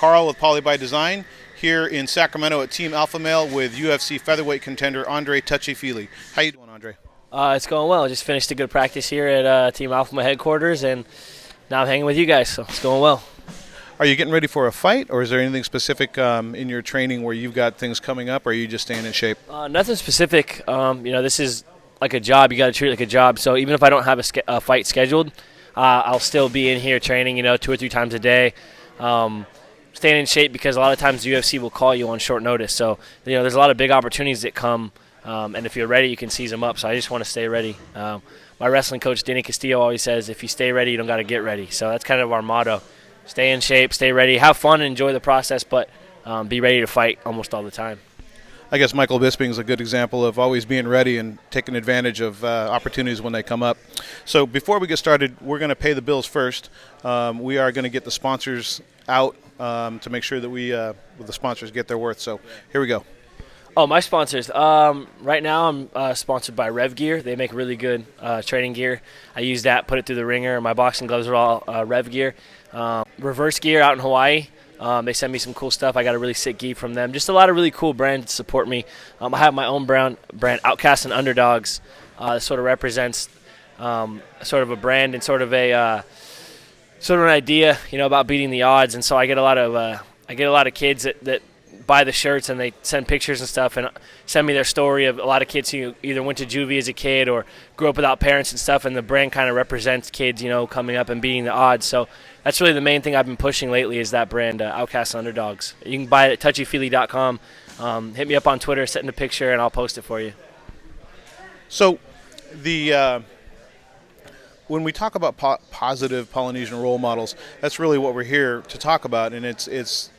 Carl with PolyByDesign here in Sacramento at Team Alpha Male with UFC featherweight contender Andre Touchy Fili. How you doing, Andre? It's going well. Just finished a good practice here at Team Alpha Male headquarters, and now I'm hanging with you guys, so it's going well. Are you getting ready for a fight, or is there anything specific in your training where you've got things coming up, or are you just staying in shape? Nothing specific. This is like a job. You got to treat it like a job. So even if I don't have a fight scheduled, I'll still be in here training, 2 or 3 times a day. Staying in shape because a lot of times the UFC will call you on short notice. So, there's a lot of big opportunities that come, and if you're ready, you can seize them up. So I just want to stay ready. My wrestling coach, Danny Castillo, always says, if you stay ready, you don't got to get ready. So that's kind of our motto. Stay in shape, stay ready, have fun, and enjoy the process, but be ready to fight almost all the time. I guess Michael Bisping is a good example of always being ready and taking advantage of opportunities when they come up. So before we get started, we're going to pay the bills first. We are going to get the sponsors out to make sure that the sponsors get their worth. So here we go. Oh, my sponsors. Right now I'm sponsored by Rev Gear. They make really good training gear. I use that, put it through the ringer. My boxing gloves are all Rev Gear. Reverse Gear out in Hawaii. They send me some cool stuff. I got a really sick gi from them. Just a lot of really cool brands to support me. I have my own brand, Outcasts and Underdogs. Sort of represents sort of a brand and sort of an idea, about beating the odds. And so I get a lot of kids that buy the shirts, and they send pictures and stuff and send me their story of a lot of kids who either went to juvie as a kid or grew up without parents and stuff, and the brand kind of represents kids, coming up and beating the odds. So that's really the main thing I've been pushing lately is that brand, Outcasts Underdogs. You can buy it at touchyfili.com. Hit me up on Twitter, send a picture, and I'll post it for you. So when we talk about positive Polynesian role models, that's really what we're here to talk about, and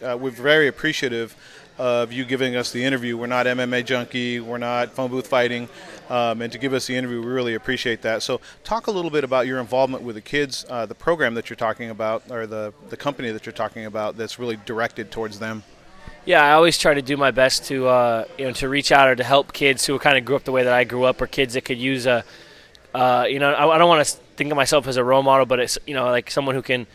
we're very appreciative of you giving us the interview. We're not MMA junkie, we're not phone booth fighting, and to give us the interview, we really appreciate that. So talk a little bit about your involvement with the kids, the program that you're talking about, or the company that you're talking about that's really directed towards them. Yeah, I always try to do my best to reach out or to help kids who kind of grew up the way that I grew up, or kids that could use I don't want to think of myself as a role model, but it's like someone who can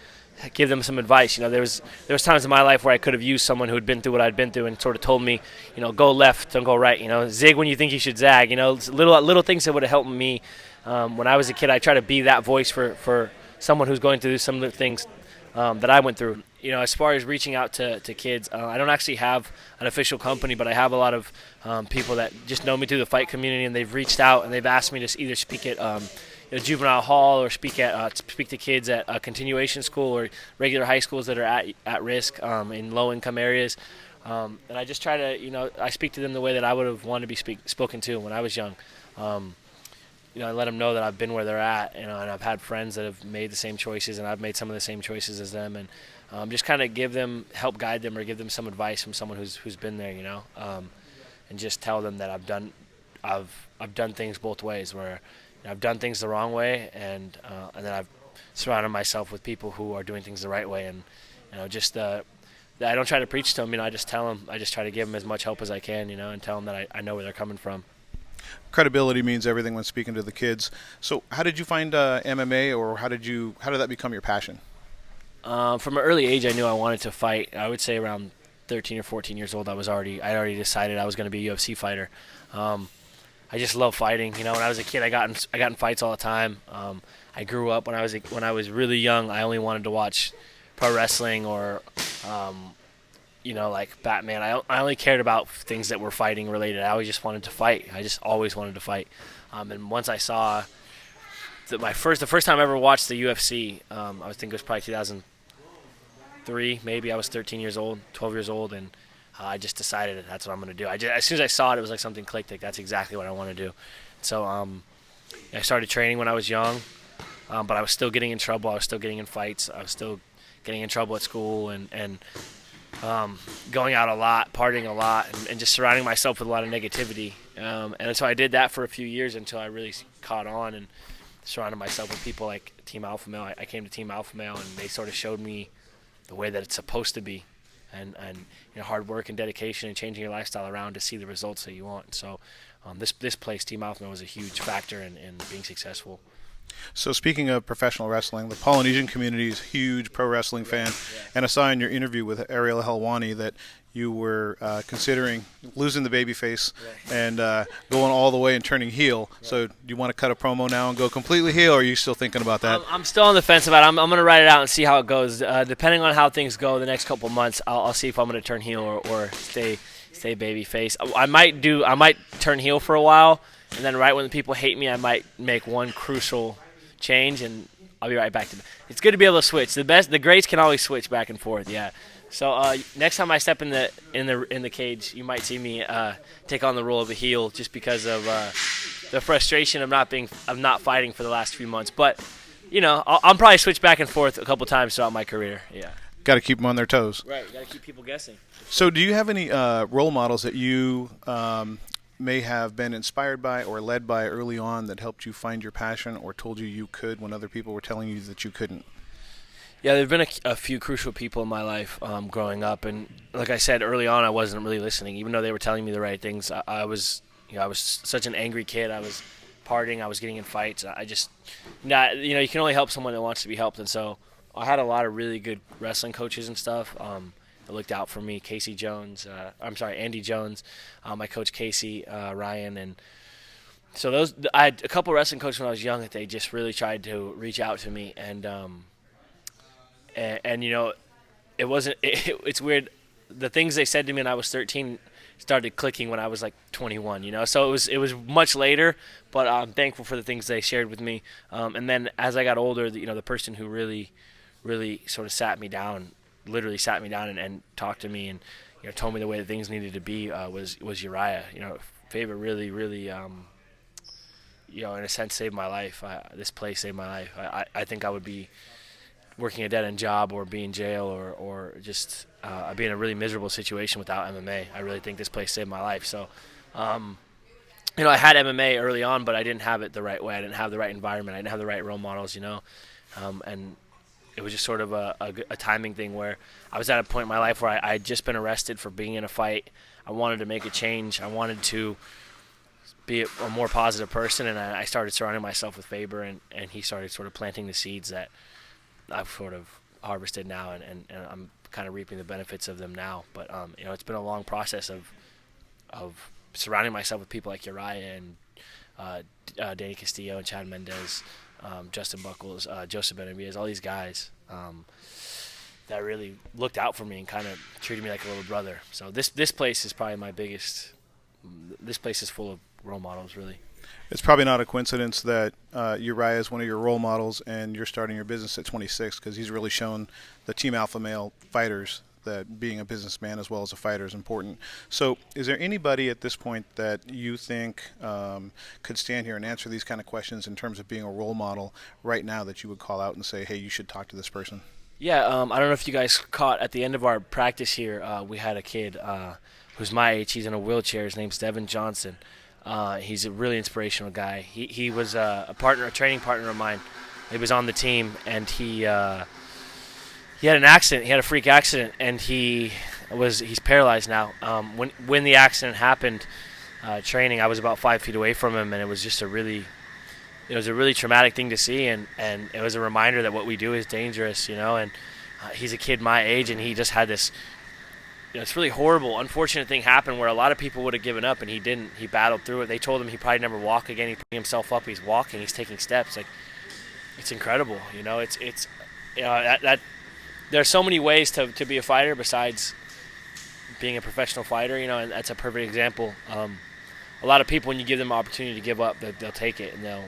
give them some advice. There was times in my life where I could have used someone who had been through what I'd been through and sort of told me, go left, don't go right. Zig when you think you should zag. Little things that would have helped me when I was a kid. I try to be that voice for someone who's going through some of the things that I went through. As far as reaching out to kids, I don't actually have an official company, but I have a lot of people that just know me through the fight community, and they've reached out and they've asked me to either speak at juvenile hall or speak to kids at a continuation school or regular high schools that are at risk in low-income areas. And I just try to, I speak to them the way that I would have wanted to be spoken to when I was young. I let them know that I've been where they're at, and I've had friends that have made the same choices, and I've made some of the same choices as them, and just kind of help guide them or give them some advice from someone who's been there, and just tell them that I've done things both ways, where I've done things the wrong way, and then I've surrounded myself with people who are doing things the right way, and I don't try to preach to them, I just tell them, I just try to give them as much help as I can, and tell them that I know where they're coming from. Credibility means everything when speaking to the kids. So how did you find MMA, or how did that become your passion? From an early age, I knew I wanted to fight. I would say around 13 or 14 years old, I already decided I was going to be a UFC fighter. I just love fighting. When I was a kid, I got in fights all the time. I grew up when I was really young. I only wanted to watch pro wrestling or like Batman. I only cared about things that were fighting related. I always just wanted to fight. I just always wanted to fight. And once I saw that the first time I ever watched the UFC, I think it was probably 2003. Maybe I was 13 years old, 12 years old, and I just decided that that's what I'm going to do. As soon as I saw it, it was like something clicked. Like that's exactly what I want to do. So I started training when I was young, but I was still getting in trouble. I was still getting in fights. I was still getting in trouble at school and going out a lot, partying a lot, and just surrounding myself with a lot of negativity. And so I did that for a few years until I really caught on and surrounded myself with people like Team Alpha Male. I came to Team Alpha Male, and they sort of showed me the way that it's supposed to be. And hard work and dedication and changing your lifestyle around to see the results that you want. So this place, Team Alpha Male, was a huge factor in being successful. So speaking of professional wrestling, the Polynesian community is a huge pro wrestling fan, and I saw in your interview with Ariel Helwani that you were considering losing the babyface and going all the way and turning heel. So do you want to cut a promo now and go completely heel, or are you still thinking about that? I'm still on the fence about it. I'm going to write it out and see how it goes. Depending on how things go the next couple months, I'll see if I'm going to turn heel or stay babyface. I might turn heel for a while, and then right when the people hate me, I might make one crucial change, and I'll be right back to it. It's good to be able to switch. The greats can always switch back and forth. Yeah. So next time I step in the cage, you might see me take on the role of a heel, just because of the frustration of not fighting for the last few months. But I'll probably switch back and forth a couple times throughout my career. Yeah. Got to keep them on their toes. Right. Got to keep people guessing. So do you have any role models that you may have been inspired by or led by early on that helped you find your passion or told you could when other people were telling you that you couldn't? Yeah, there have been a few crucial people in my life growing up, and like I said early on, I wasn't really listening, even though they were telling me the right things. I was such an angry kid. I was partying. I was getting in fights. I just you can only help someone that wants to be helped, and so I had a lot of really good wrestling coaches and stuff that looked out for me. Andy Jones, my coach Casey, Ryan, and so I had a couple wrestling coaches when I was young that they just really tried to reach out to me, and it wasn't. It's weird. The things they said to me when I was 13 started clicking when I was like 21. So it was much later, but I'm thankful for the things they shared with me. And then as I got older, the person who really sort of literally sat me down and talked to me and told me the way that things needed to be was Uriah. Faber really in a sense saved my life. This place saved my life. I think I would be working a dead-end job or be in jail or just be in a really miserable situation without MMA. I really think this place saved my life. So, I had MMA early on, but I didn't have it the right way. I didn't have the right environment. I didn't have the right role models, and it was just sort of a timing thing where I was at a point in my life where I had just been arrested for being in a fight. I wanted to make a change. I wanted to be a more positive person, and I started surrounding myself with Faber, and he started sort of planting the seeds that I've sort of harvested now, and I'm kind of reaping the benefits of them now. But it's been a long process of surrounding myself with people like Uriah and Danny Castillo and Chad Mendez, Justin Buckles, Joseph Benavides, all these guys that really looked out for me and kind of treated me like a little brother. So this place is probably my biggest. This place is full of role models, really. It's probably not a coincidence that Uriah is one of your role models and you're starting your business at 26, because he's really shown the Team Alpha Male fighters that being a businessman as well as a fighter is important. So is there anybody at this point that you think could stand here and answer these kind of questions in terms of being a role model right now that you would call out and say, hey, you should talk to this person? Yeah, I don't know if you guys caught at the end of our practice here, we had a kid who's my age. He's in a wheelchair. His name's Devin Johnson. He's a really inspirational guy. He was a training partner of mine. He was on the team, and he had an accident. He had a freak accident, and he's paralyzed now. When the accident happened, training, I was about 5 feet away from him, and it was just a really traumatic thing to see, and it was a reminder that what we do is dangerous, and he's a kid my age, and he just had this. It's really horrible, unfortunate thing happened where a lot of people would have given up, and he didn't. He battled through it. They told him he'd probably never walk again. He's picking himself up. He's walking. He's taking steps. Like, it's incredible. It's that there are so many ways to be a fighter besides being a professional fighter. And that's a perfect example. A lot of people, when you give them an opportunity to give up, they'll take it, and they'll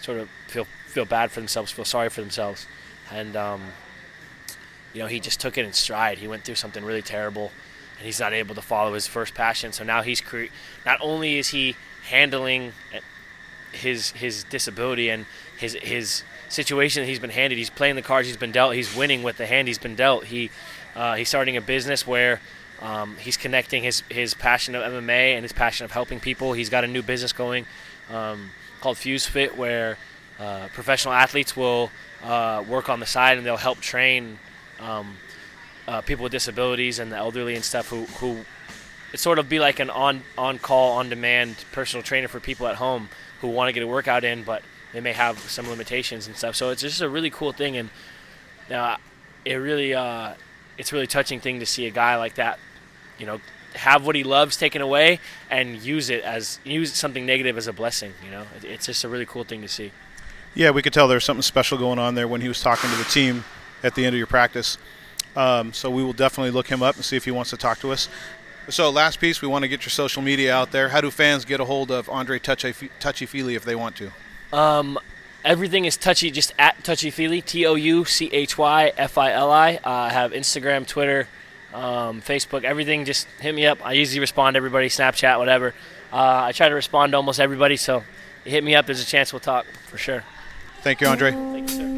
sort of feel bad for themselves, feel sorry for themselves, and he just took it in stride. He went through something really terrible, and he's not able to follow his first passion. So now not only is he handling his disability and his situation that he's been handed, he's playing the cards he's been dealt, he's winning with the hand he's been dealt. He's starting a business where he's connecting his passion of MMA and his passion of helping people. He's got a new business going called Fuse Fit, where professional athletes will work on the side, and they'll help train people with disabilities and the elderly and stuff who it sort of be like an on-call, on-demand personal trainer for people at home who want to get a workout in, but they may have some limitations and stuff. So it's just a really cool thing, and it's a really touching thing to see a guy like that, have what he loves taken away and use something negative as a blessing. It's just a really cool thing to see. Yeah, we could tell there's something special going on there when he was talking to the team at the end of your practice. So we will definitely look him up and see if he wants to talk to us. So last piece, we want to get your social media out there. How do fans get a hold of Andre Touchy Fili if they want to? Everything is Touchy, just at Touchy Fili, TouchyFili. I have Instagram, Twitter, Facebook, everything. Just hit me up. I usually respond to everybody, Snapchat, whatever. I try to respond to almost everybody, so hit me up. There's a chance we'll talk for sure. Thank you, Andre. Thank you, sir.